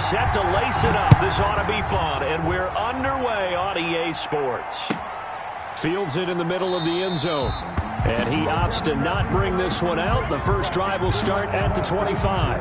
set to lace it up. This ought to be fun, and we're underway on EA Sports. Fields it in the middle of the end zone, and he opts to not bring this one out. The first drive will start at the 25.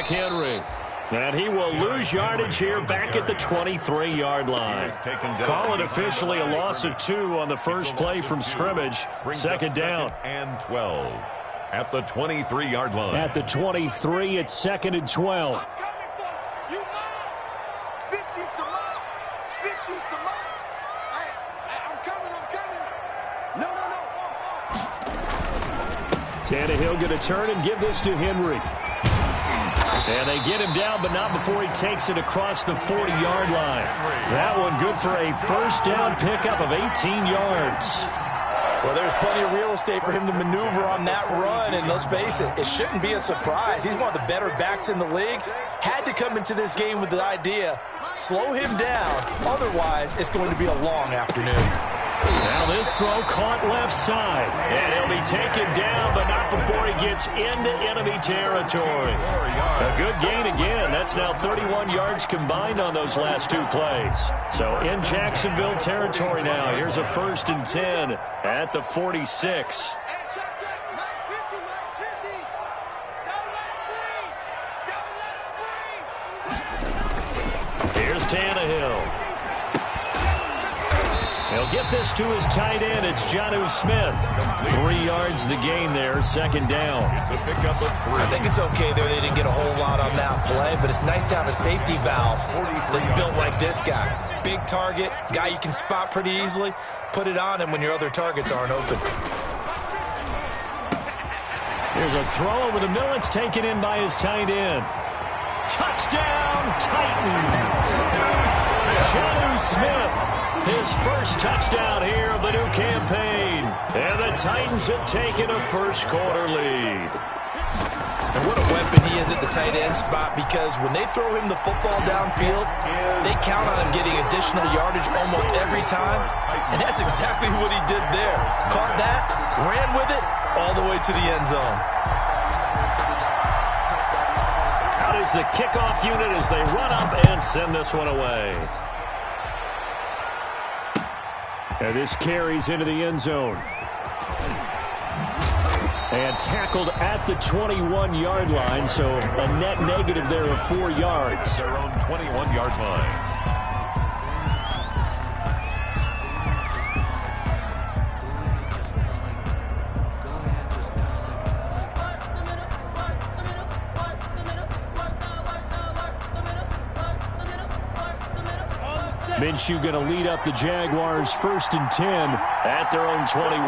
Henry. And he will lose yardage here back at the 23-yard line. Call it officially a loss of 2 on the first play from scrimmage. Second down. And 12 at the 23-yard line. At the 23, it's 2nd and 12. Tannehill going to turn and give this to Henry. And they get him down, but not before he takes it across the 40-yard line. That one good for a first down pickup of 18 yards. Well, there's plenty of real estate for him to maneuver on that run, and let's face it, it shouldn't be a surprise. He's one of the better backs in the league. Had to come into this game with the idea, slow him down, otherwise it's going to be a long afternoon. Now this throw caught left side, and he'll be taken down, but not before he gets into enemy territory. A good gain again. That's now 31 yards combined on those last 2 plays. So in Jacksonville territory now. Here's a 1st and 10 at the 46. Here's Tannehill. He'll get this to his tight end. It's Jonnu Smith. 3 yards the gain there, 2nd down. I think it's okay there. They didn't get a whole lot on that play, but it's nice to have a safety valve that's built like this guy. Big target, guy you can spot pretty easily. Put it on him when your other targets aren't open. Here's a throw over the middle. It's taken in by his tight end. Touchdown, Titans! Jonnu Smith. His first touchdown here of the new campaign. And the Titans have taken a first-quarter lead. And what a weapon he is at the tight end spot, because when they throw him the football downfield, they count on him getting additional yardage almost every time. And that's exactly what he did there. Caught that, ran with it, all the way to the end zone. Out is the kickoff unit as they run up and send this one away. And this carries into the end zone. And tackled at the 21-yard line, so a net negative there of 4 yards. Their own 21-yard line. Minshew going to lead up the Jaguars 1st and 10 at their own 21.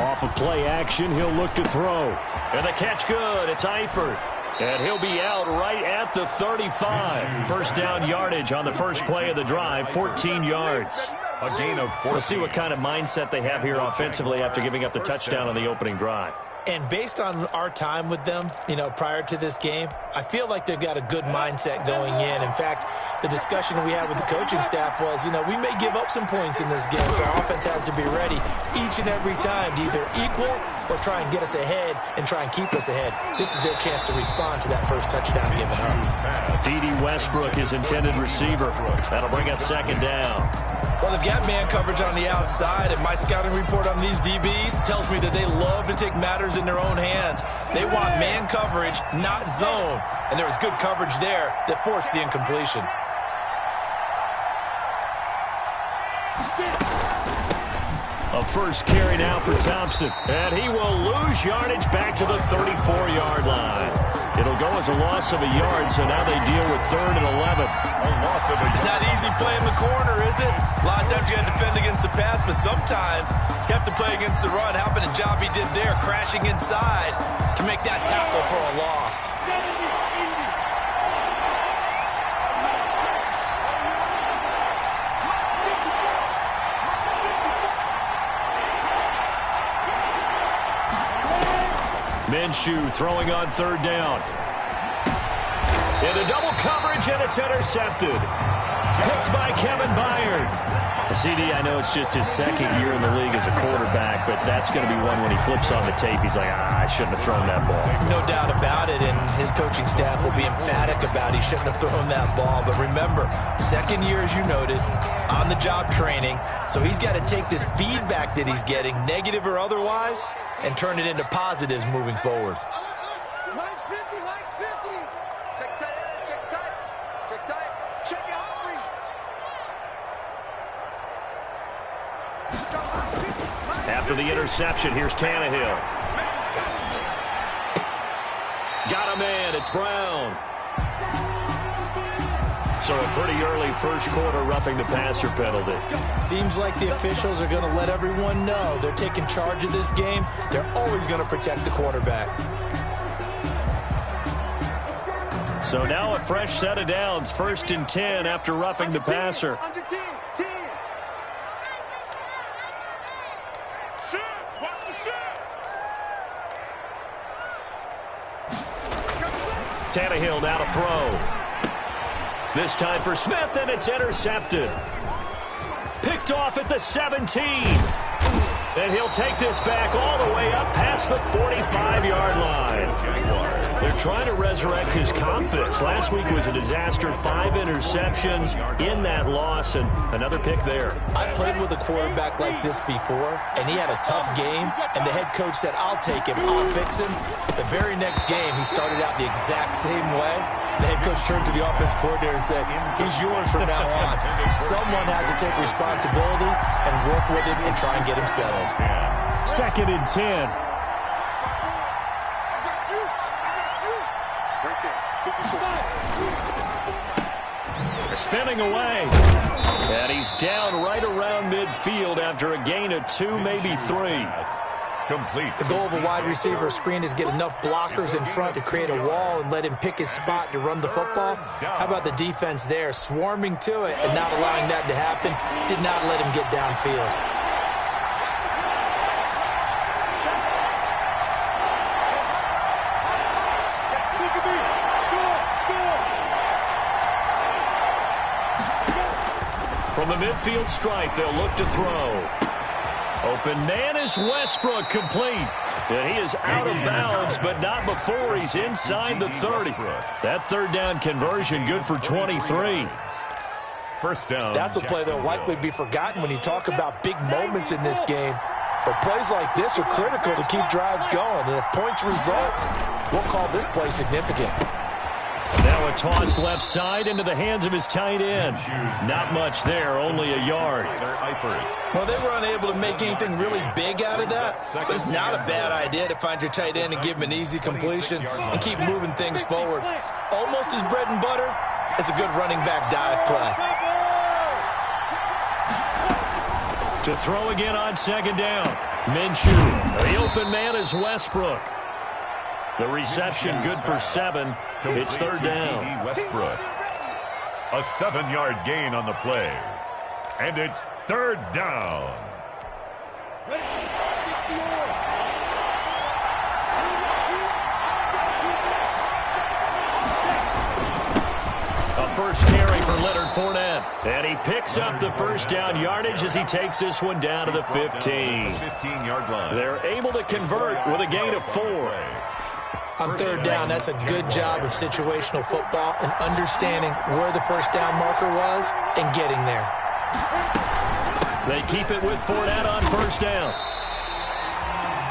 Off of play action, he'll look to throw. And the catch good. It's Eifert. And he'll be out right at the 35. First down yardage on the first play of the drive, 14 yards. A gain of 14. We'll see what kind of mindset they have here offensively after giving up the touchdown on the opening drive. And based on our time with them, prior to this game, I feel like they've got a good mindset going in. In fact, the discussion we had with the coaching staff was, we may give up some points in this game, so our offense has to be ready each and every time to either equal or try and get us ahead and try and keep us ahead. This is their chance to respond to that first touchdown given up. D.D. Westbrook is intended receiver. That'll bring up 2nd down. Well, they've got man coverage on the outside, and my scouting report on these DBs tells me that they love to take matters in their own hands. They want man coverage, not zone, and there was good coverage there that forced the incompletion. A first carry now for Thompson, and he will lose yardage back to the 34-yard line. It'll go as a loss of a yard, so now they deal with 3rd and 11. It's not easy playing the corner, is it? A lot of times you got to defend against the pass, but sometimes you have to play against the run. How about the job he did there, crashing inside to make that tackle for a loss? Minshew throwing on third down. Into double coverage, and it's intercepted. Picked by Kevin Byard. CD, I know it's just his second year in the league as a quarterback, but that's going to be one when he flips on the tape. He's like, I shouldn't have thrown that ball. No doubt about it, and his coaching staff will be emphatic about he shouldn't have thrown that ball. But remember, second year, as you noted, on-the-job training, so he's got to take this feedback that he's getting, negative or otherwise, and turn it into positives moving forward. Mike's 50, Mike's 50. Check tight, check tight, check tight, check it hungry. After the interception, here's Tannehill. Got a man, it's Brown. So a pretty early first quarter roughing the passer penalty. Seems like the officials are going to let everyone know they're taking charge of this game. They're always going to protect the quarterback. So now a fresh set of downs, 1st and 10 after roughing the passer. Under 10, 10. Tannehill now to throw. This time for Smith, and it's intercepted. Picked off at the 17. And he'll take this back all the way up past the 45-yard line. They're trying to resurrect his confidence. Last week was a disaster, 5 interceptions in that loss, and another pick there. I played with a quarterback like this before, and he had a tough game, and the head coach said, I'll take him, I'll fix him. The very next game, he started out the exact same way. The head coach turned to the offense coordinator and said, he's yours from now on. Someone has to take responsibility and work with him and try and get him settled. 2nd and 10. Spinning away. And he's down right around midfield after a gain of 2, maybe 3. Complete. The goal of a wide receiver screen is get enough blockers in front to create a wall and let him pick his spot to run the football. How about the defense there, swarming to it and not allowing that to happen? Did not let him get downfield. From the midfield stripe, they'll look to throw. Open man is Westbrook, complete. And he is out of bounds, but not before he's inside the 30. That third down conversion good for 23. First down. That's a play that will likely be forgotten when you talk about big moments in this game. But plays like this are critical to keep drives going. And if points result, we'll call this play significant. Now a toss left side into the hands of his tight end. Not much there, only a yard. Well, they were unable to make anything really big out of that, but it's not a bad idea to find your tight end and give him an easy completion and keep moving things forward. Almost as bread and butter as a good running back dive play. To throw again on 2nd down. Minshew. The open man is Westbrook. The reception good for 7. It's 3rd down. Westbrook. A 7-yard gain on the play. And it's 3rd down. A first carry for Leonard Fournette. And he picks up the first down yardage as he takes this one down to the 15. 15-yard line. They're able to convert with a gain of 4. On 3rd down, that's a good job of situational football and understanding where the first down marker was and getting there. They keep it with Fournette on 1st down.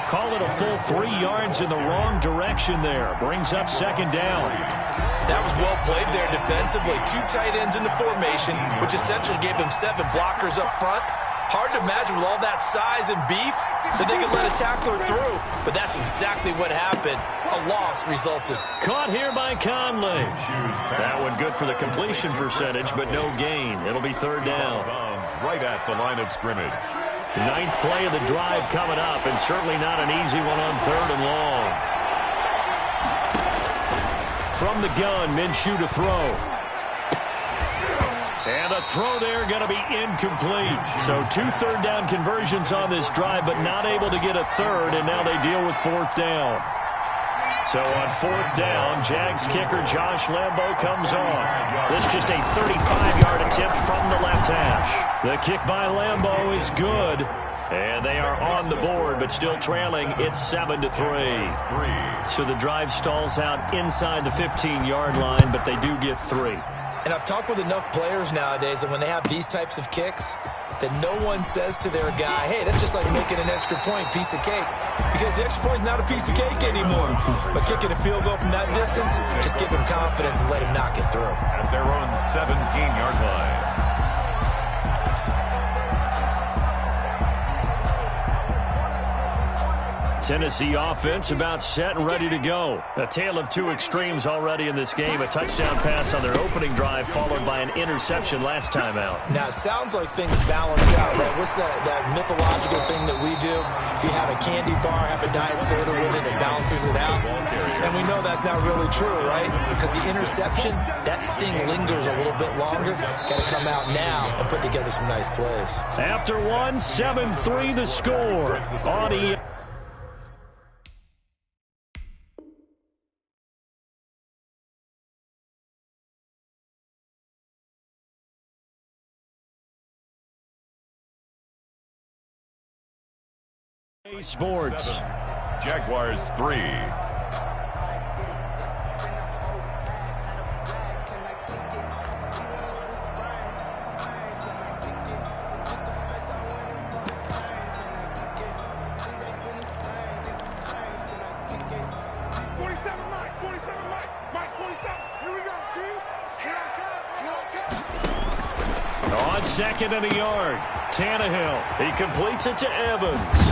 Call it a full 3 yards in the wrong direction there. Brings up 2nd down. That was well played there defensively. 2 tight ends in the formation, which essentially gave them 7 blockers up front. Hard to imagine with all that size and beef that they could let a tackler through, but that's exactly what happened. A loss resulted. Caught here by Conley. That one good for the completion percentage, but no gain. It'll be 3rd down. Right at the line of scrimmage. 9th play of the drive coming up, and certainly not an easy one on 3rd and long. From the gun, Minshew to throw. And a throw there going to be incomplete. So 2 3rd down conversions on this drive, but not able to get a 3rd, and now they deal with 4th down. So on 4th down, Jags kicker Josh Lambo comes on. This just a 35-yard attempt from the left hash. The kick by Lambo is good. And they are on the board, but still trailing. It's 7-3. So the drive stalls out inside the 15-yard line, but they do get 3. And I've talked with enough players nowadays that when they have these types of kicks, that no one says to their guy, hey, that's just like making an extra point, piece of cake. Because the extra point is not a piece of cake anymore. But kicking a field goal from that distance, just give him confidence and let him knock it through. At their own 17-yard line. Tennessee offense about set and ready to go. A tale of two extremes already in this game. A touchdown pass on their opening drive followed by an interception last time out. Now, it sounds like things balance out, right? What's that mythological thing that we do? If you have a candy bar, have a diet soda with it, it balances it out. And we know that's not really true, right? Because the interception, that sting lingers a little bit longer. Got to come out now and put together some nice plays. After one, 7-3 the score on Sports. Jaguars 3. On 2nd and a yard, Tannehill. He completes it to Evans.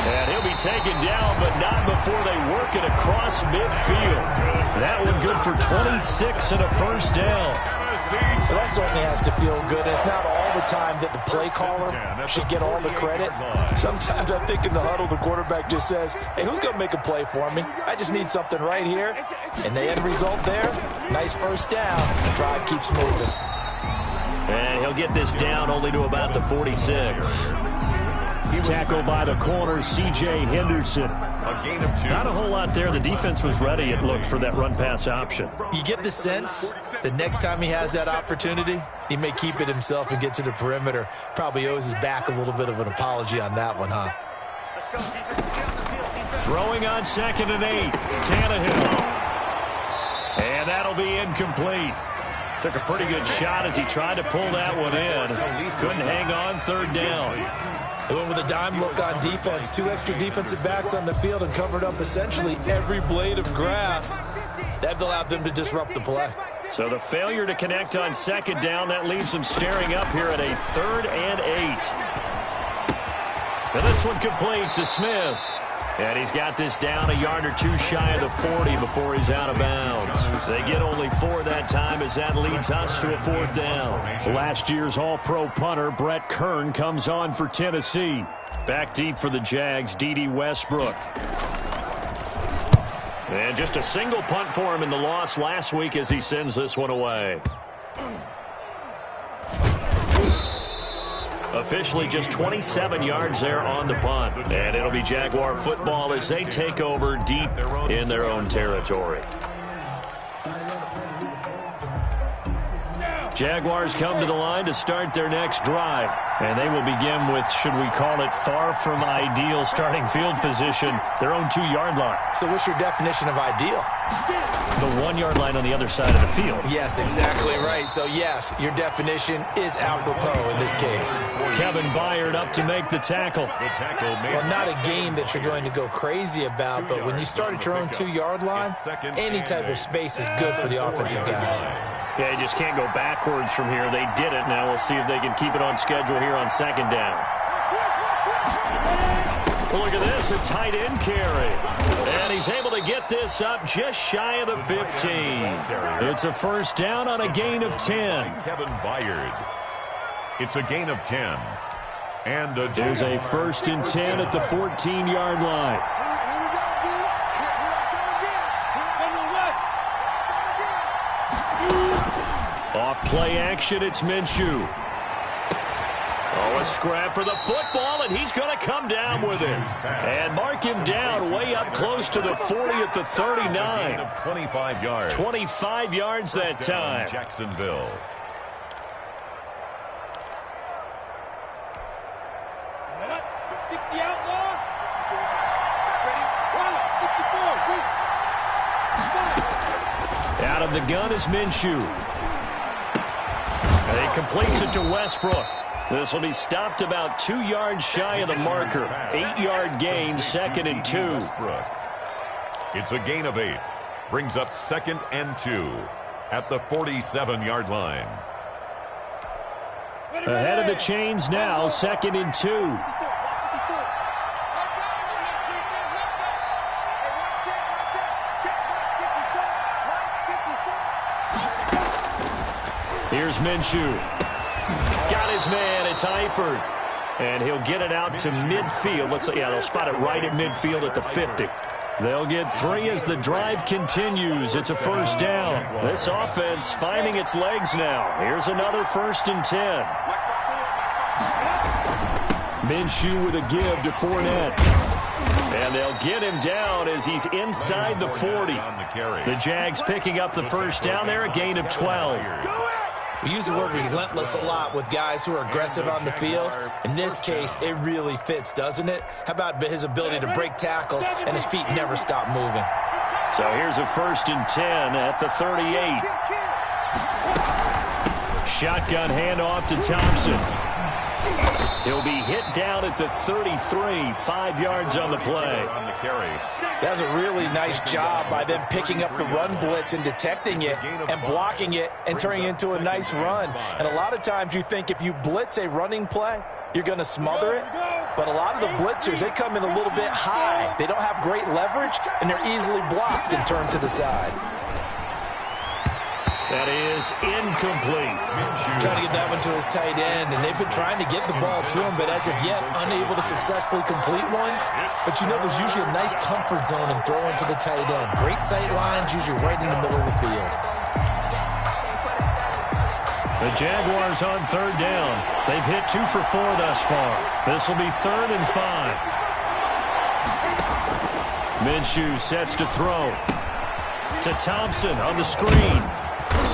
And he'll be taken down, but not before they work it across midfield. That one good for 26 and a first down. So that certainly has to feel good. It's not all the time that the play caller should get all the credit. Sometimes I think in the huddle, the quarterback just says, hey, who's going to make a play for me? I just need something right here. And the end result there, nice first down. The drive keeps moving. And he'll get this down only to about the 46. Tackled by the corner, C.J. Henderson. A gain of 2. Not a whole lot there. The defense was ready, it looked, for that run-pass option. You get the sense that next time he has that opportunity, he may keep it himself and get to the perimeter. Probably owes his back a little bit of an apology on that one, huh? Throwing on 2nd and 8, Tannehill. And that'll be incomplete. Took a pretty good shot as he tried to pull that one in. Couldn't hang on 3rd down. They went with a dime look on defense. 2 extra defensive backs on the field and covered up essentially every blade of grass. That allowed them to disrupt the play. So the failure to connect on 2nd down, that leaves them staring up here at a 3rd and 8. And this one complete to Smith. And he's got this down a yard or 2 shy of the 40 before he's out of bounds. They get only 4 that time as that leads us to a 4th down. Last year's All-Pro punter Brett Kern comes on for Tennessee. Back deep for the Jags, D.D. Westbrook. And just a single punt for him in the loss last week as he sends this one away. Officially just 27 yards there on the punt. And it'll be Jaguar football as they take over deep in their own territory. Jaguars come to the line to start their next drive. And they will begin with, should we call it, far from ideal starting field position, their own 2-yard line. So what's your definition of ideal? The 1-yard line on the other side of the field. Yes, exactly right. So, yes, your definition is apropos in this case. Kevin Byard up to make the tackle. Well, not a game that you're going to go crazy about, but when you start at your own 2-yard line, any type of space is good for the offensive guys. Yeah, you just can't go backwards from here. They did it. Now we'll see if they can keep it on schedule here on 2nd down. Well, look at this, a tight end carry. And he's able to get this up just shy of the 15. It's a first down on a gain of 10. Kevin Byard. It's a gain of 10. And there's a 1st and 10 at the 14-yard line. Off play action, it's Minshew. Oh, a scrap for the football, and he's going to come down come with it. And mark him down way up close to the 40 at the 39. 25 yards. 25 yards that time. Jacksonville. Out of the gun is Minshew. And he completes it to Westbrook. This will be stopped about 2 yards shy of the marker. 8-yard gain, 2nd and 2. It's a gain of 8. Brings up 2nd and 2 at the 47-yard line. Ahead of the chains now, 2nd and 2. Here's Minshew. Got his man. It's Eifert. And he'll get it out to midfield. They'll spot it right at midfield at the 50. They'll get 3 as the drive continues. It's a first down. This offense finding its legs now. Here's another 1st and 10. Minshew with a give to Fournette. And they'll get him down as he's inside the 40. The Jags picking up the first down there, a gain of 12. We use the word relentless a lot with guys who are aggressive on the field. In this case, it really fits, doesn't it? How about his ability to break tackles and his feet never stop moving? So here's a 1st and 10 at the 38. Shotgun handoff to Thompson. He'll be hit down at the 33, 5 yards on the play. That was a really nice job by them picking up the run blitz and detecting it and blocking it and turning it into a nice run. And a lot of times you think if you blitz a running play, you're going to smother it. But a lot of the blitzers, they come in a little bit high. They don't have great leverage, and they're easily blocked and turned to the side. That is incomplete. Trying to get that one to his tight end, and they've been trying to get the ball to him, but as of yet, unable to successfully complete one. But you know there's usually a nice comfort zone in throwing to the tight end. Great sight lines, usually right in the middle of the field. The Jaguars on 3rd down. They've hit 2 for 4 thus far. This will be 3rd and 5. Minshew sets to throw. To Thompson on the screen.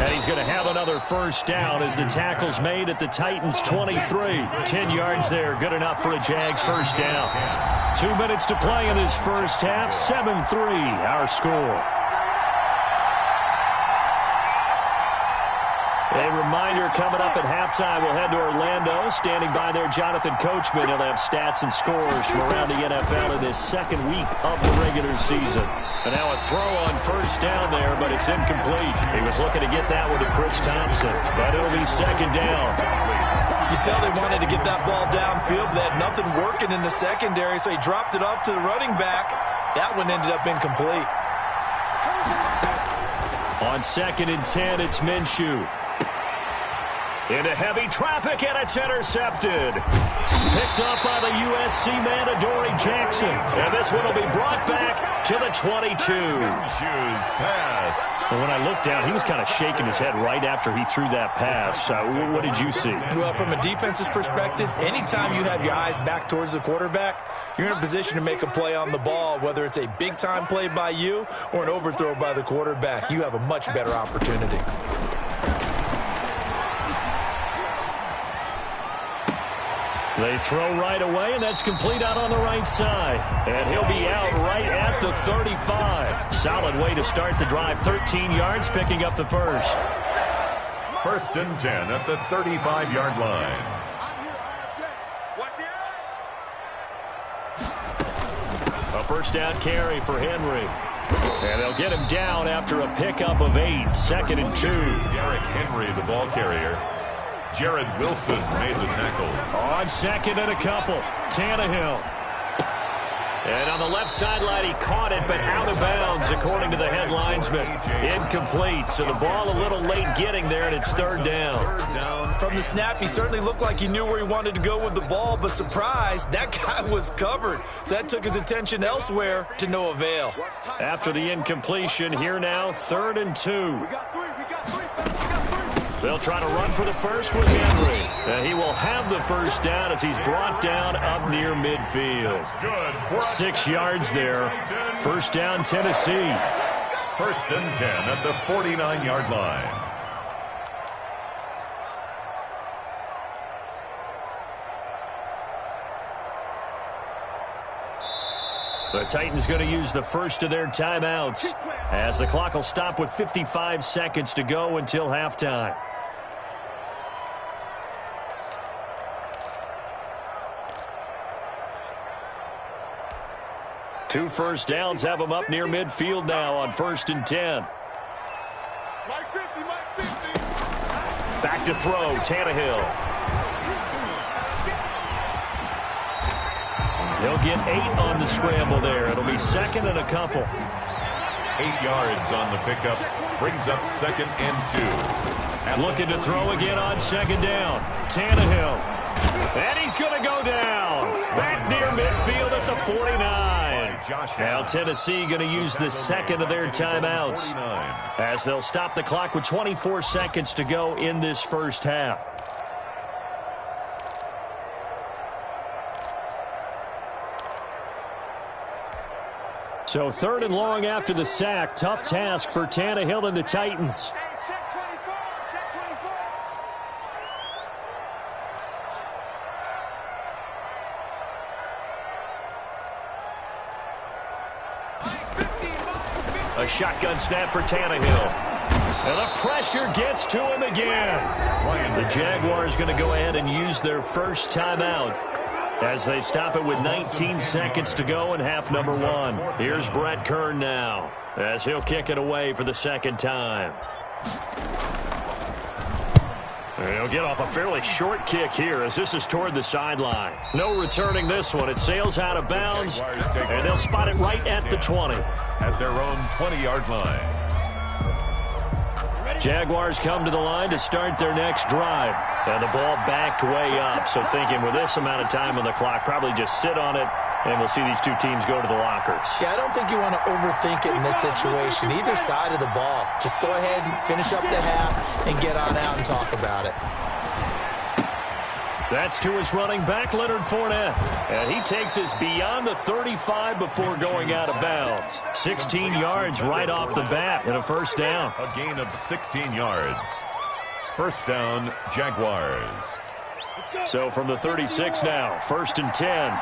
And he's going to have another first down as the tackle's made at the Titans' 23. 10 yards there, good enough for a Jags first down. 2 minutes to play in this first half, 7-3 our score. A reminder coming up at halftime, we'll head to Orlando. Standing by there, Jonathan Coachman. He'll have stats and scores from around the NFL in this 2nd week of the regular season. And now a throw on first down there, but it's incomplete. He was looking to get that one to Chris Thompson, but it'll be 2nd down. You tell they wanted to get that ball downfield, but they had nothing working in the secondary, so he dropped it off to the running back. That one ended up incomplete. On 2nd and 10, it's Minshew. Into heavy traffic, and it's intercepted. Picked up by the USC man, Adoree Jackson. And this one will be brought back to the 22. Minshew's pass. Well, when I looked down, he was kind of shaking his head right after he threw that pass. What did you see? Well, from a defense's perspective, anytime you have your eyes back towards the quarterback, you're in a position to make a play on the ball, whether it's a big-time play by you or an overthrow by the quarterback. You have a much better opportunity. They throw right away, and that's complete out on the right side. And he'll be out right at the 35. Solid way to start the drive. 13 yards, picking up the first. 1st and 10 at the 35-yard line. A first down carry for Henry. And they'll get him down after a pickup of 8. 2nd and 2. Derrick Henry, the ball carrier. Jared Wilson made the tackle. On 2nd and a couple. Tannehill. And on the left sideline, he caught it, but out of bounds, according to the head linesman. Incomplete, so the ball a little late getting there, and it's 3rd down. From the snap, he certainly looked like he knew where he wanted to go with the ball, but surprise, that guy was covered. So that took his attention elsewhere to no avail. After the incompletion, here now, 3rd and 2. They'll try to run for the first with Henry. And he will have the first down as he's brought down up near midfield. 6 yards there. First down, Tennessee. First and 10 at the 49-yard line. The Titans going to use the first of their timeouts as the clock will stop with 55 seconds to go until halftime. Two first downs have them up near midfield now on first and 10. Back to throw, Tannehill. They'll get 8 on the scramble there. It'll be second and a couple. 8 yards on the pickup. Brings up second and 2. Looking to throw again on second down. Tannehill. And he's going to go down. Back near midfield at the 49. Now Tennessee going to use the second of their timeouts as they'll stop the clock with 24 seconds to go in this first half. So third and long after the sack. Tough task for Tannehill and the Titans. A shotgun snap for Tannehill. And the pressure gets to him again. The Jaguars going to go ahead and use their first timeout as they stop it with 19 seconds to go in half number 1. Here's Brett Kern now as he'll kick it away for the second time. He'll get off a fairly short kick here as this is toward the sideline. No returning this one. It sails out of bounds, and they'll spot it right at the 20. At their own 20-yard line. Jaguars come to the line to start their next drive. And the ball backed way up. So thinking with this amount of time on the clock, probably just sit on it, and we'll see these two teams go to the lockers. Yeah, I don't think you want to overthink it in this situation. Either side of the ball. Just go ahead and finish up the half and get on out and talk about it. That's to his running back, Leonard Fournette. And he takes us beyond the 35 before going out of bounds. 16 yards right off the bat and a first down. A gain of 16 yards. First down, Jaguars. So from the 36 now, first and 10.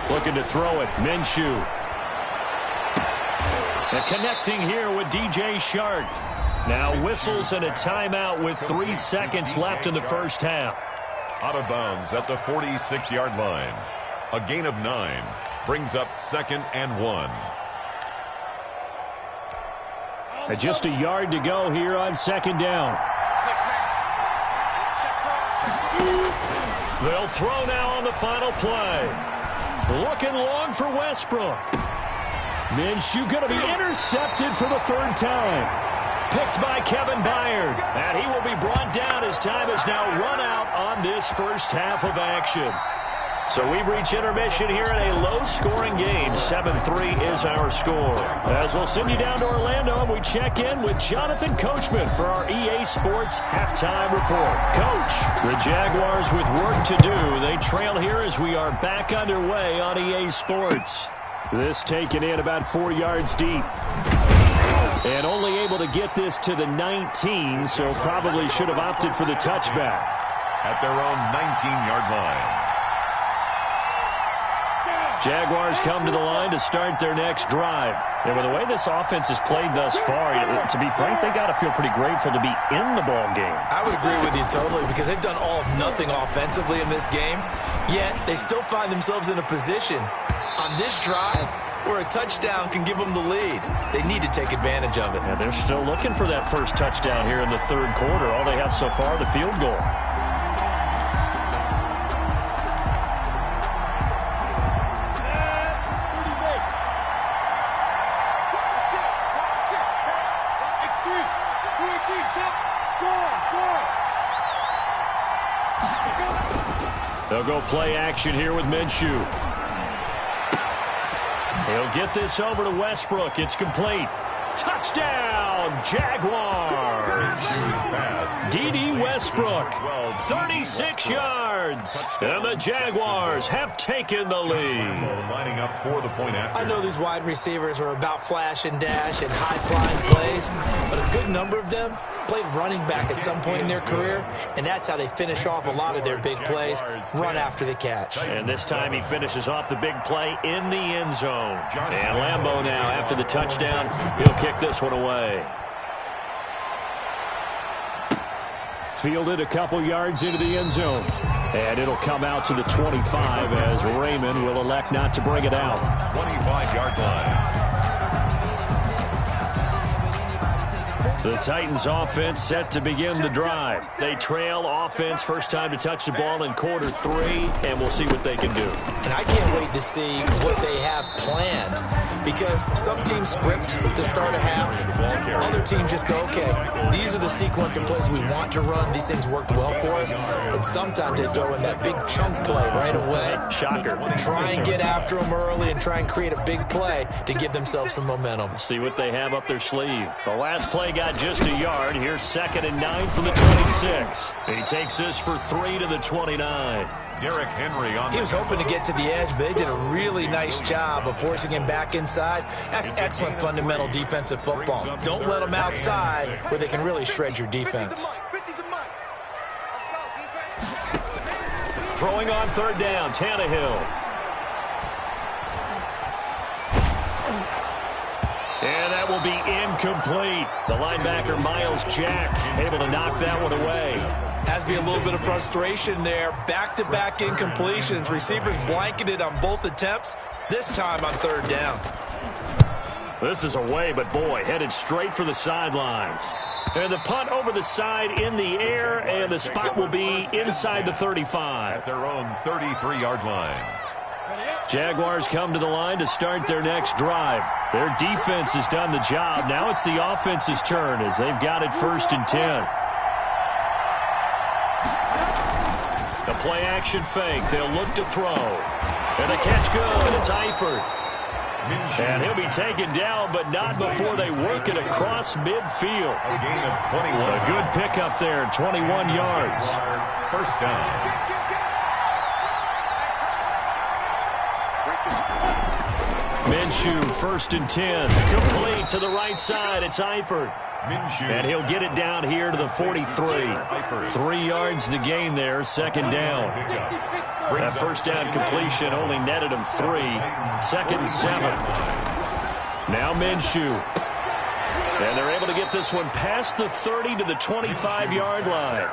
Looking to throw it, Minshew. And connecting here with DJ Shark. Now whistles and a timeout with 3 seconds left in the first half. Out of bounds at the 46-yard line. A gain of 9 brings up second and 1. And just a yard to go here on second down. They'll throw now on the final play. Looking long for Westbrook. Minshew going to be intercepted for the third time. Picked by Kevin Byard. And he will be brought down as time is now run out on this first half of action. So we've reached intermission here in a low-scoring game. 7-3 is our score. As we'll send you down to Orlando, and we check in with Jonathan Coachman for our EA Sports Halftime Report. Coach, the Jaguars with work to do. They trail here as we are back underway on EA Sports. This taken in about 4 yards deep. And only able to get this to the 19, so probably should have opted for the touchback. At their own 19-yard line. Jaguars come to the line to start their next drive. And with the way this offense has played thus far, to be frank, they got to feel pretty grateful to be in the ball game. I would agree with you totally because they've done all of nothing offensively in this game, yet they still find themselves in a position on this drive where a touchdown can give them the lead. They need to take advantage of it. And they're still looking for that first touchdown here in the third quarter. All they have so far, the field goal. They'll go play action here with Minshew. He'll get this over to Westbrook. It's complete. Touchdown, Jaguars. D.D. Westbrook, 36 yards. And the Jaguars have taken the lead. Lining up for the point after. I know these wide receivers are about flash and dash and high-flying plays, but a good number of them played running back at some point in their career, and that's how they finish off a lot of their big plays, run after the catch. And this time he finishes off the big play in the end zone. And Lambeau now, after the touchdown, he'll kick this one away. Fielded a couple yards into the end zone. And it'll come out to the 25 as Raymond will elect not to bring it out. 25-yard line. The Titans offense set to begin the drive. They trail offense, first time to touch the ball in quarter 3, and we'll see what they can do. And I can't wait to see what they have planned, because some teams script to start a half. Other teams just go, okay, these are the sequence of plays we want to run. These things worked well for us. And sometimes they throw in that big chunk play right away. Shocker. Try and get after them early and try and create a big play to give themselves some momentum. See what they have up their sleeve. The last play got just a yard. Here's 2nd and 9 from the 26. He takes this for 3 to the 29. Derrick Henry on. He was hoping to get to the edge, but they did a really nice job of forcing him back inside. That's excellent fundamental defensive football. Don't let them outside where they can really shred your defense. Throwing on 3rd down, Tannehill. And that will be incomplete. The linebacker, Miles Jack, able to knock that one away. Has to be a little bit of frustration there. Back-to-back incompletions. Receivers blanketed on both attempts, this time on 3rd down. This is away, but boy, headed straight for the sidelines. And the punt over the side in the air, and the spot will be inside the 35. At their own 33-yard line. Jaguars come to the line to start their next drive. Their defense has done the job. Now it's the offense's turn as they've got it 1st and 10. The play-action fake. They'll look to throw. And the catch good. It's Eifert. And he'll be taken down, but not before they work it across midfield. A gain of 21. A good pickup there, 21 yards. 1st down. Minshew, 1st and 10. Complete to the right side. It's Eifert. And he'll get it down here to the 43. 3 yards the gain there, 2nd down. That 1st down completion only netted him 3. 2nd and 7. Now Minshew. And they're able to get this one past the 30 to the 25-yard line.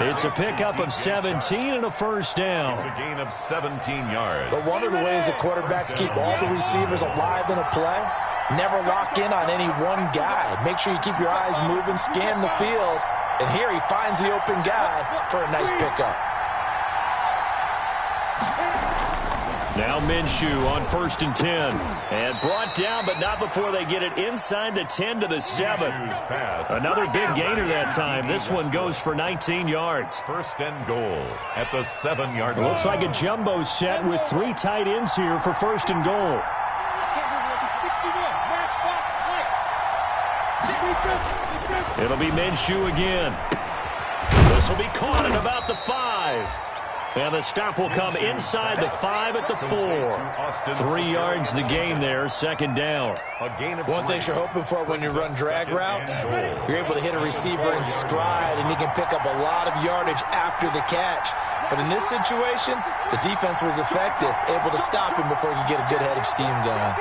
It's a pickup of 17 and a 1st down. It's a gain of 17 yards. But one of the ways that quarterbacks keep all the receivers alive in a play, never lock in on any one guy. Make sure you keep your eyes moving, scan the field. And here he finds the open guy for a nice pickup. Now Minshew on 1st and 10. And brought down, but not before they get it inside the 10 to the 7. Another big gainer that time. This one goes for 19 yards. 1st and goal at the 7-yard line. Looks like a jumbo set with 3 tight ends here for 1st and goal. It'll be Minshew again. This will be caught at about the 5. And the stop will come inside the 5 at the 4. 3 yards the gain there, 2nd down. One thing you're hoping for when you run drag routes, you're able to hit a receiver in stride, and he can pick up a lot of yardage after the catch. But in this situation, the defense was effective, able to stop him before he could get a good head of steam going.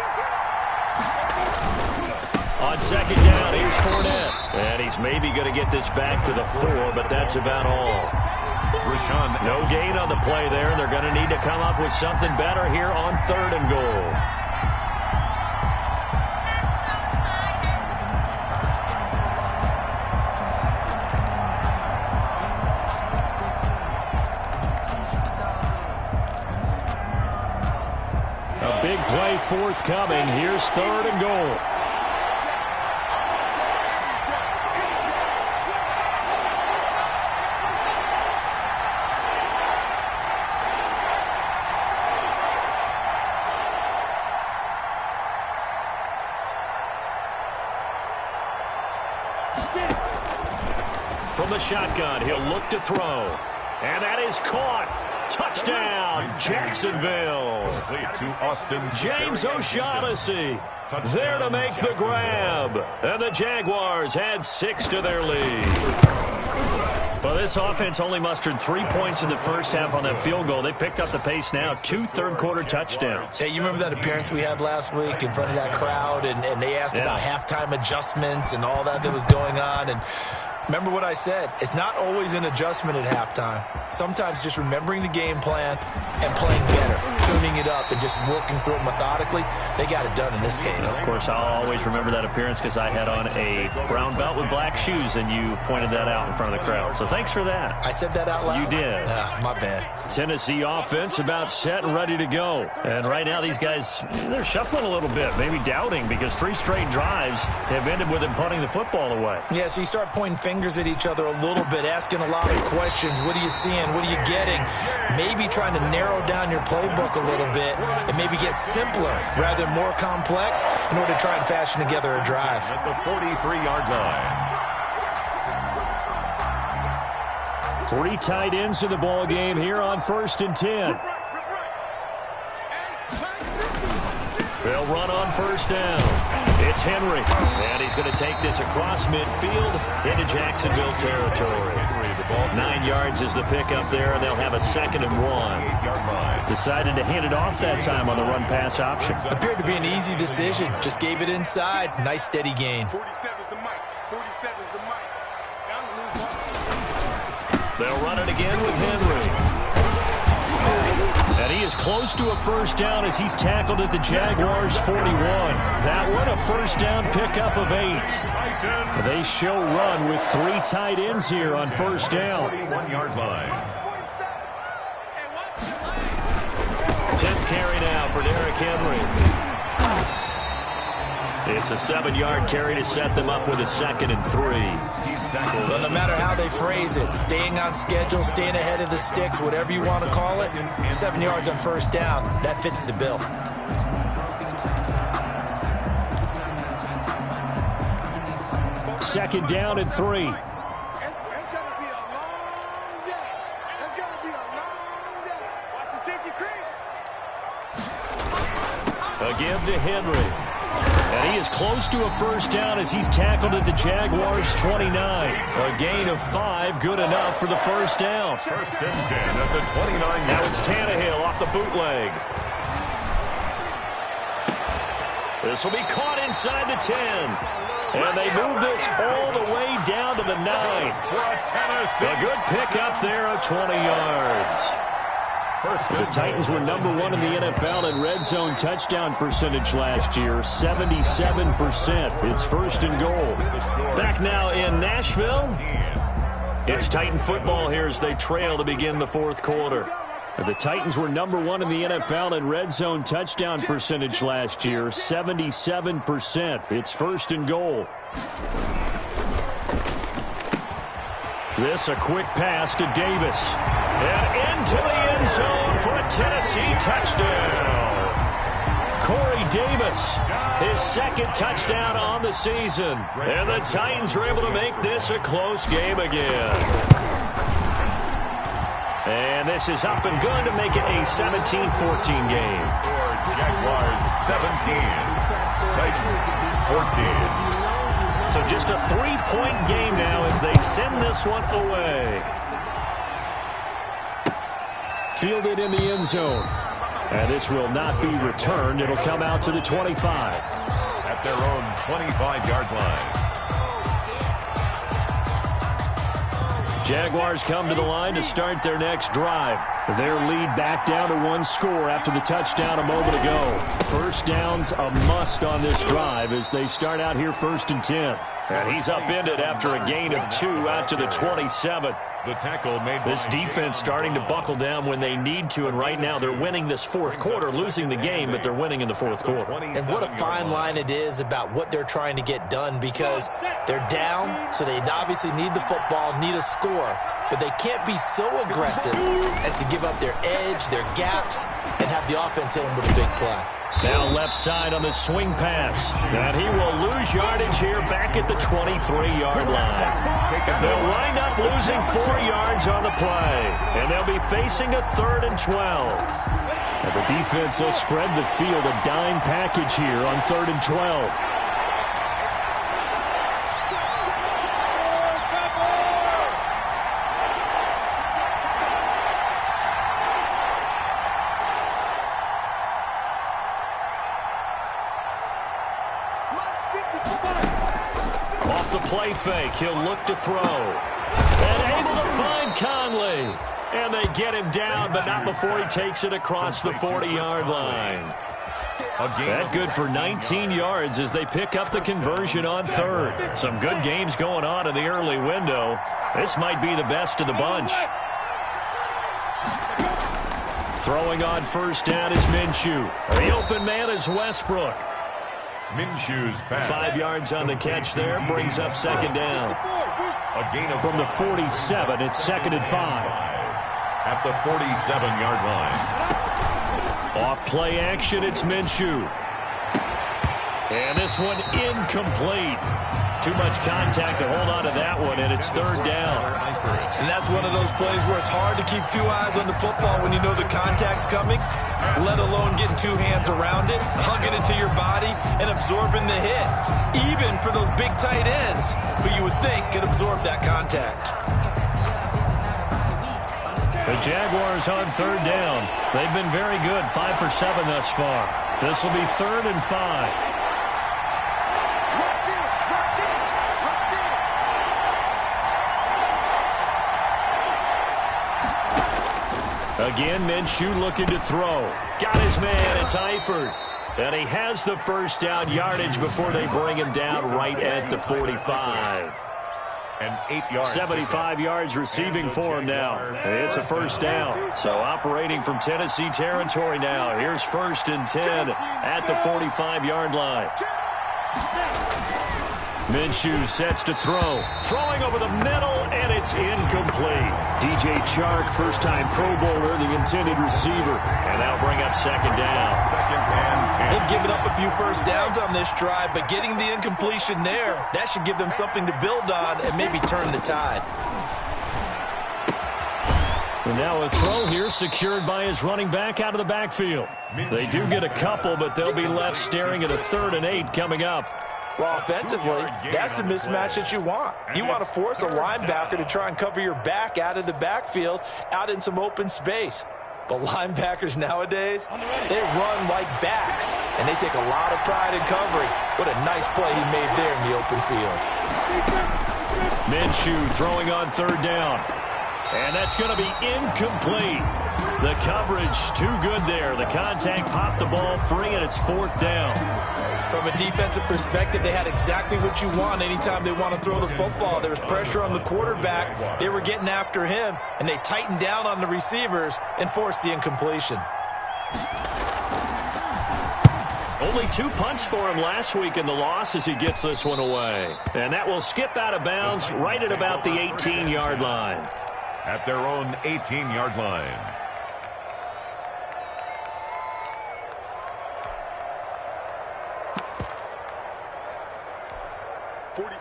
On 2nd down, here's Fournette. And he's maybe going to get this back to the 4, but that's about all. No gain on the play there, and they're going to need to come up with something better here on 3rd and goal. A big play forthcoming. Here's 3rd and goal. from the shotgun. He'll look to throw. And that is caught. Touchdown, Jacksonville. James O'Shaughnessy there to make the grab. And the Jaguars add 6 to their lead. Well, this offense only mustered 3 points in the first half on that field goal. They picked up the pace now. 2 third-quarter touchdowns. Hey, you remember that appearance we had last week in front of that crowd, and they asked about halftime adjustments and all that was going on, and remember what I said. It's not always an adjustment at halftime. Sometimes just remembering the game plan and playing better, tuning it up and just working through it methodically. They got it done in this case. Of course, I'll always remember that appearance because I had on a brown belt with black shoes, and you pointed that out in front of the crowd. So thanks for that. I said that out loud? You did. My bad. Tennessee offense about set and ready to go. And right now these guys, they're shuffling a little bit, maybe doubting, because 3 straight drives have ended with them punting the football away. Yeah, so you start pointing fingers at each other a little bit, asking a lot of questions. What are you seeing? What are you getting? Maybe trying to narrow down your playbook a little bit and maybe get simpler rather than more complex in order to try and fashion together a drive. At the 43-yard line. 3 tight ends in the ball game here on 1st and 10. They'll run on 1st down. It's Henry, and he's going to take this across midfield into Jacksonville territory. 9 yards is the pickup there, and they'll have a 2nd and 1. Decided to hand it off that time on the run-pass option. Appeared to be an easy decision. Just gave it inside. Nice, steady gain. 47's the mic. 47's the mic. They'll run it again with Henry. And he is close to a 1st down as he's tackled at the Jaguars' 41. That one a 1st down pickup of 8. They show run with 3 tight ends here on 1st down. 41-yard line. 10th carry now for Derrick Henry. It's a 7-yard carry to set them up with a 2nd and 3. Well, no matter how they phrase it, staying on schedule, staying ahead of the sticks, whatever you want to call it, 7 yards on 1st down, that fits the bill. Second down and 3. It's going to be a long day. It's going to be a long day. Watch the safety creep. Again to Henry. And he is close to a 1st down as he's tackled at the Jaguars' 29. A gain of 5, good enough for the 1st down. 1st and 10 at the 29. Now it's Tannehill off the bootleg. This will be caught inside the 10. And they move this all the way down to the 9. A good pickup there of 20 yards. The Titans were number 1 in the NFL in red zone touchdown percentage last year, 77%. It's 1st and goal. Back now in Nashville. It's Titan football here as they trail to begin the 4th quarter. The Titans were number 1 in the NFL in red zone touchdown percentage last year, 77%. It's 1st and goal. This a quick pass to Davis. And into the end zone for a Tennessee touchdown. Corey Davis, his 2nd touchdown on the season. And the Titans are able to make this a close game again. And this is up and good to make it a 17-14 game. Jaguars 17, Titans 14. So just a 3-point game now as they send this one away. Fielded in the end zone. And this will not be returned. It'll come out to the 25. At their own 25-yard line. Jaguars come to the line to start their next drive. Their lead back down to 1 score after the touchdown a moment ago. 1st down's a must on this drive as they start out here 1st and 10. And he's upended after a gain of 2 out to the 27. The tackle made. This defense starting to buckle down when they need to, and right now they're winning this 4th quarter, losing the game, but they're winning in the 4th quarter. And what a fine line it is about what they're trying to get done, because they're down, so they obviously need the football, need a score, but they can't be so aggressive as to give up their edge, their gaps, and have the offense hit them with a big play. Now left side on the swing pass. And he will lose yardage here back at the 23-yard line. They'll wind up losing 4 yards on the play. And they'll be facing a 3rd and 12. And the defense will spread the field, a dime package here on 3rd and 12. Off the play fake, he'll look to throw. And able to find Conley. And they get him down, but not before he takes it across the 40-yard line. That good for 19 yards as they pick up the conversion on 3rd. Some good games going on in the early window. This might be the best of the bunch. Throwing on 1st down is Minshew. The open man is Westbrook. Minshew's pass. 5 yards on the catch there, brings up 2nd down. A gain of From the 47, it's 2nd and 5. At the 47-yard line. Off play action, it's Minshew. And this one incomplete. Too much contact to hold on to that one, and it's 3rd down. And that's one of those plays where it's hard to keep 2 eyes on the football when you know the contact's coming, let alone getting 2 hands around it, hugging it to your body, and absorbing the hit. Even for those big tight ends, who you would think could absorb that contact. The Jaguars on 3rd down. They've been very good, 5 for 7 thus far. This will be 3rd and 5. Again, Minshew looking to throw. Got his man, it's Eifert. And he has the 1st down yardage before they bring him down right at the 45. And 8 yards. 75 yards receiving for him now. It's a 1st down. So operating from Tennessee territory now. Here's 1st and 10 at the 45-yard line. Minshew sets to throw. Throwing over the middle, and it's incomplete. DJ Chark, first-time Pro Bowler, the intended receiver. And that'll bring up 2nd down. 2nd and 10. They've given up a few 1st downs on this drive, but getting the incompletion there, that should give them something to build on and maybe turn the tide. And now a throw here secured by his running back out of the backfield. They do get a couple, but they'll be left staring at a 3rd and 8 coming up. Well, offensively, that's the mismatch that you want. You want to force a linebacker to try and cover your back out of the backfield, out in some open space. But linebackers nowadays, they run like backs, and they take a lot of pride in covering. What a nice play he made there in the open field. Minshew throwing on 3rd down. And that's going to be incomplete. The coverage too good there. The contact popped the ball free, and it's 4th down. From a defensive perspective, they had exactly what you want anytime they want to throw the football. There was pressure on the quarterback. They were getting after him, and they tightened down on the receivers and forced the incompletion. Only 2 punts for him last week in the loss as he gets this one away. And that will skip out of bounds right at about the 18-yard line. At their own 18-yard line.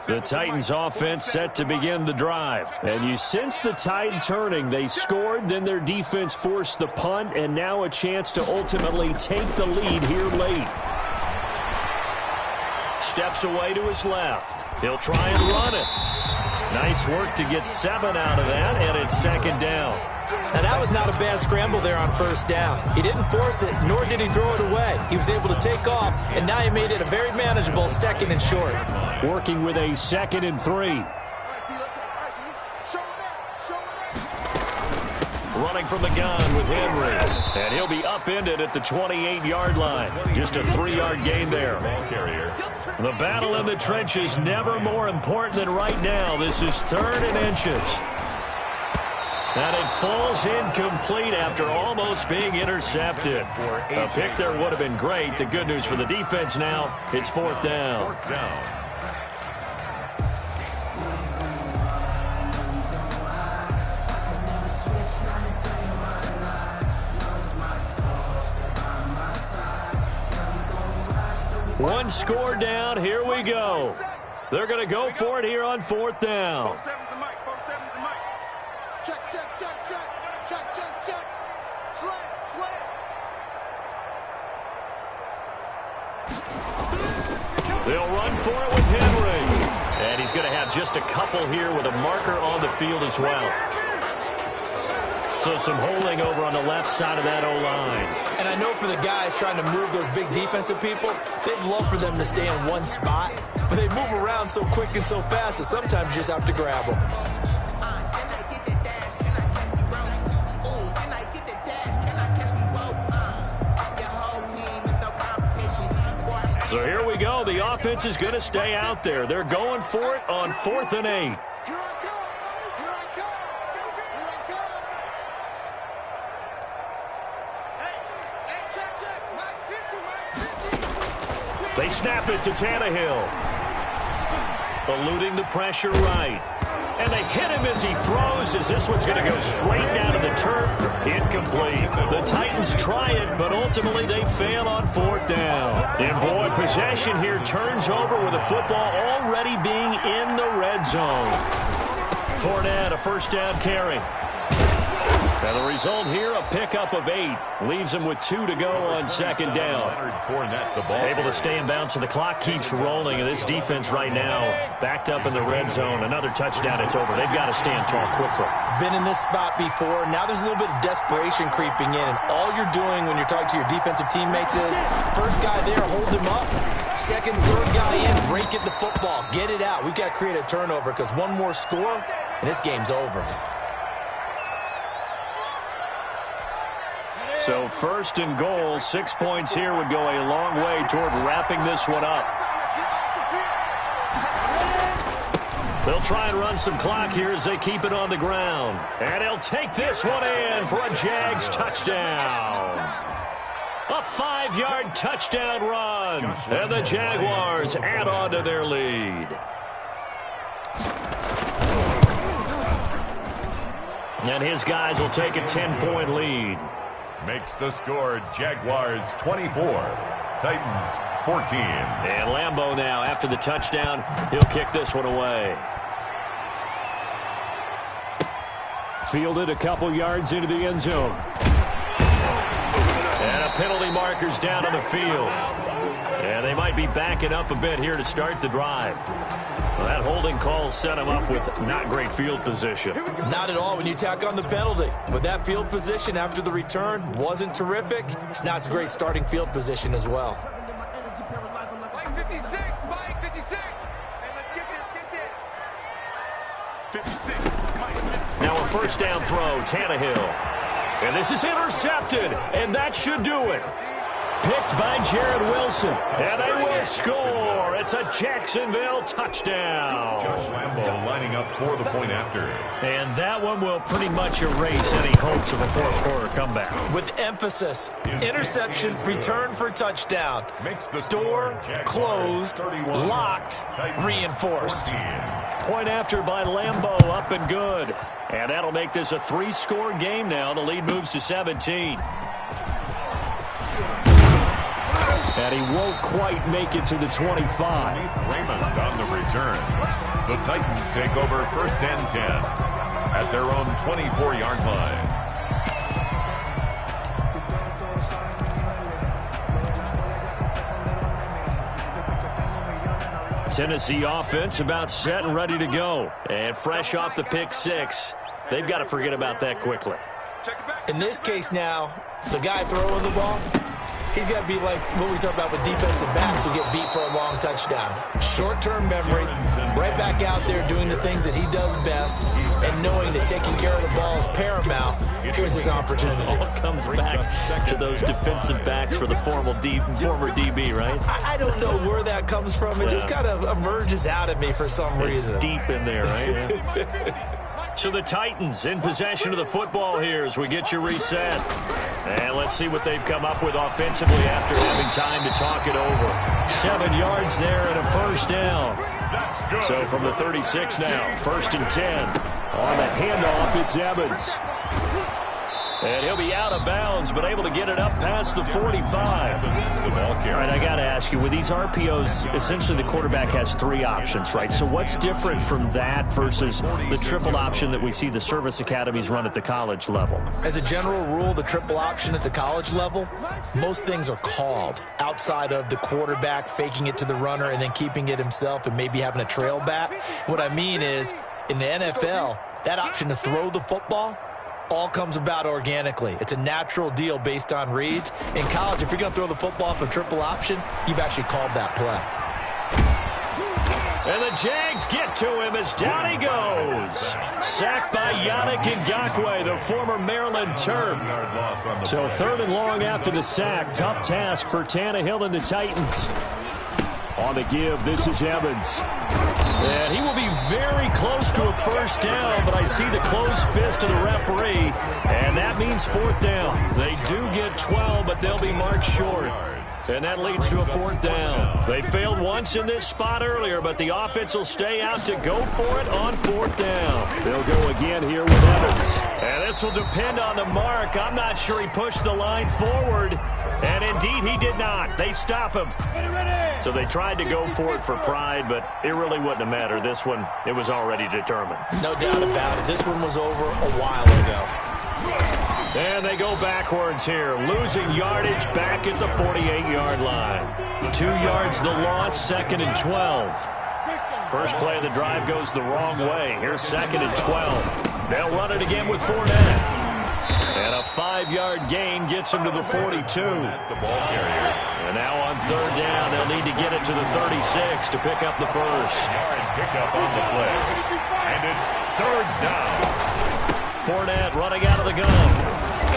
The Titans offense set to begin the drive. And you sense the tide turning. They scored, then their defense forced the punt, and now a chance to ultimately take the lead here late. Steps away to his left. He'll try and run it. Nice work to get 7 out of that, and it's 2nd down. Now, that was not a bad scramble there on 1st down. He didn't force it, nor did he throw it away. He was able to take off, and now he made it a very manageable 2nd and short. Working with a 2nd and 3. Running from the gun with Henry. And he'll be upended at the 28-yard line. Just a 3-yard gain there. The battle in the trenches never more important than right now. This is 3rd and inches. And it falls incomplete after almost being intercepted. A pick there would have been great. The good news for the defense now, it's 4th down. 4th down. One score down. Here we go. They're going to go for it here on 4th down. Check, check, check, check. Check, check, check. Slant, slant. They'll run for it with Henry. And he's going to have just a couple here with a marker on the field as well. So some holding over on the left side of that O-line. And I know for the guys trying to move those big defensive people, they'd love for them to stay in one spot. But they move around so quick and so fast that sometimes you just have to grab them. So here we go. The offense is going to stay out there. They're going for it on 4th and 8. Here I come. Here I come. Here I come. Hey, check, check. Mike 50, Mike 50. They snap it to Tannehill. Eluding the pressure right. And they hit him as he throws, as this one's going to go straight down to the turf. Incomplete. The Titans try it, but ultimately they fail on 4th down. And boy, possession here turns over with the football already being in the red zone. Fournette, a 1st down carry. And the result here, a pickup of 8. Leaves him with 2 to go on 2nd down. Able to stay in bounds, so the clock keeps rolling. And this defense right now, backed up in the red zone. Another touchdown, it's over. They've got to stand tall quickly. Been in this spot before. Now there's a little bit of desperation creeping in. And all you're doing when you're talking to your defensive teammates is, first guy there, hold him up. Second, third guy in, break it the football. Get it out. We've got to create a turnover because one more score, and this game's over. So 1st and goal, 6 points here would go a long way toward wrapping this one up. They'll try and run some clock here as they keep it on the ground. And he'll take this one in for a Jags touchdown. A 5-yard touchdown run. And the Jaguars add on to their lead. And his guys will take a 10-point lead. Makes the score Jaguars 24, Titans 14. And Lambeau now, after the touchdown, he'll kick this one away. Fielded a couple yards into the end zone. And a penalty marker's down on the field. And they might be backing up a bit here to start the drive. Well, that holding call set him up with not great field position. Not at all when you tack on the penalty. But that field position after the return wasn't terrific. It's not a great starting field position as well. Mike 56, Mike 56. Hey, let's get this, 56, Mike 56. Now a 1st down throw, Tannehill. And this is intercepted, and that should do it. Picked by Jared Wilson, and they will score. It's a Jacksonville touchdown. Josh Lambeau lining up for the point after. And that one will pretty much erase any hopes of a 4th quarter comeback. With emphasis, interception, return for touchdown. Door closed, locked, reinforced. Point after by Lambeau, up and good. And that'll make this a 3-score game now. The lead moves to 17. And he won't quite make it to the 25. Raymond on the return. The Titans take over 1st and 10 at their own 24-yard line. Tennessee offense about set and ready to go. And fresh off the pick 6. They've got to forget about that quickly. In this case now, the guy throwing the ball, he's got to be like what we talk about with defensive backs who get beat for a long touchdown. Short-term memory, right back out there doing the things that he does best, and knowing that taking care of the ball is paramount. Here's his opportunity. All comes back to those defensive backs for the former DB, right? I don't know where that comes from. It just kind of emerges out of me for some reason. It's deep in there, right? Yeah. So the Titans in possession of the football here as we get you reset. And let's see what they've come up with offensively after having time to talk it over. 7 yards there and a 1st down. So from the 36 now, 1st and 10. On the handoff, it's Evans. And he'll be out of bounds, but able to get it up past the 45. All right, I got to ask you, with these RPOs, essentially the quarterback has 3 options, right? So what's different from that versus the triple option that we see the service academies run at the college level? As a general rule, the triple option at the college level, most things are called outside of the quarterback faking it to the runner and then keeping it himself and maybe having a trail back. What I mean is, in the NFL, that option to throw the football all comes about organically. It's a natural deal based on reads. In college, if you're going to throw the football for triple option, you've actually called that play. And the Jags get to him as down he goes. Sacked by Yannick Ngakoue, the former Maryland Terp. So 3rd and long after the sack. Tough task for Tannehill and the Titans. On the give, this is Evans. And he will be very close to a first down, but I see the closed fist of the referee, and that means 4th down. They do get 12, but they'll be marked short. And that leads to a 4th down. They failed once in this spot earlier, but the offense will stay out to go for it on 4th down. They'll go again here with Evans. And this will depend on the mark. I'm not sure he pushed the line forward. And indeed, he did not. They stop him. So they tried to go for it for pride, but it really wouldn't have mattered. This one, it was already determined. No doubt about it. This one was over a while ago. And they go backwards here, losing yardage back at the 48-yard line. 2 yards the loss, 2nd and 12. First play of the drive goes the wrong way. Here's 2nd and 12. They'll run it again with Fournette. And a 5-yard gain gets him to the 42. The ball carrier. And now on 3rd down, they'll need to get it to the 36 to pick up the first. Yard pickup on the play. And it's 3rd down. Fournette running out of the gun.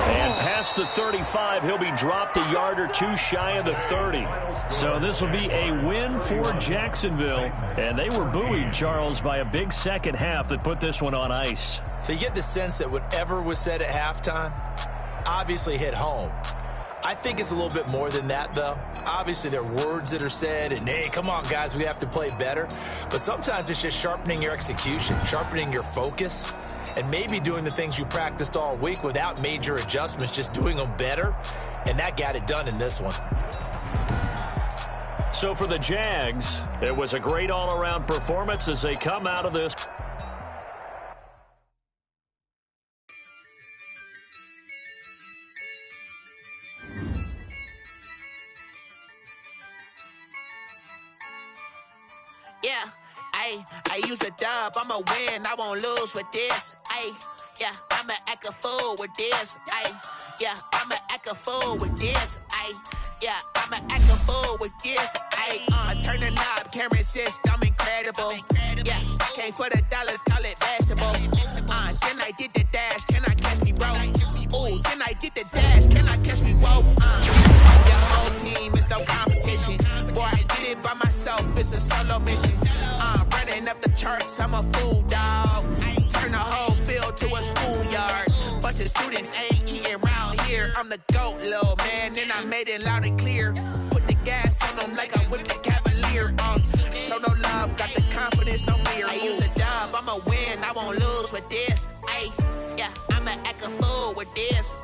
And past the 35, he'll be dropped a yard or 2 shy of the 30. So this will be a win for Jacksonville. And they were buoyed, Charles, by a big second half that put this one on ice. So you get the sense that whatever was said at halftime obviously hit home. I think it's a little bit more than that, though. Obviously, there are words that are said, and, hey, come on, guys, we have to play better. But sometimes it's just sharpening your execution, sharpening your focus, and maybe doing the things you practiced all week without major adjustments, just doing them better, and that got it done in this one. So for the Jags, it was a great all-around performance as they come out of this. Yeah, I use a dub, I'ma win, I won't lose with this. Yeah, I'ma act a fool with this. Yeah, I'ma act a fool with this. Yeah, I'ma act a fool with this. I turn the knob, can't resist, I'm incredible. Yeah, came for the dollars, call it vegetable. Then I did the dash, can I catch me, bro? Ooh, then I did the dash, can I catch me, whoa? Your whole team is no competition. Boy, I did it by myself, it's a solo mission. Running up the charts, I'm a fool, dog. Turn the whole field to a schoolyard. Bunch of students ain't eating around here. I'm the GOAT, little man, and I made it loud and clear. Put the gas on them like I'm with the Cavalier. Show no love, got the confidence, no fear. I use a dub, I'ma win, I won't lose with this. Yeah, I'ma act a fool with this.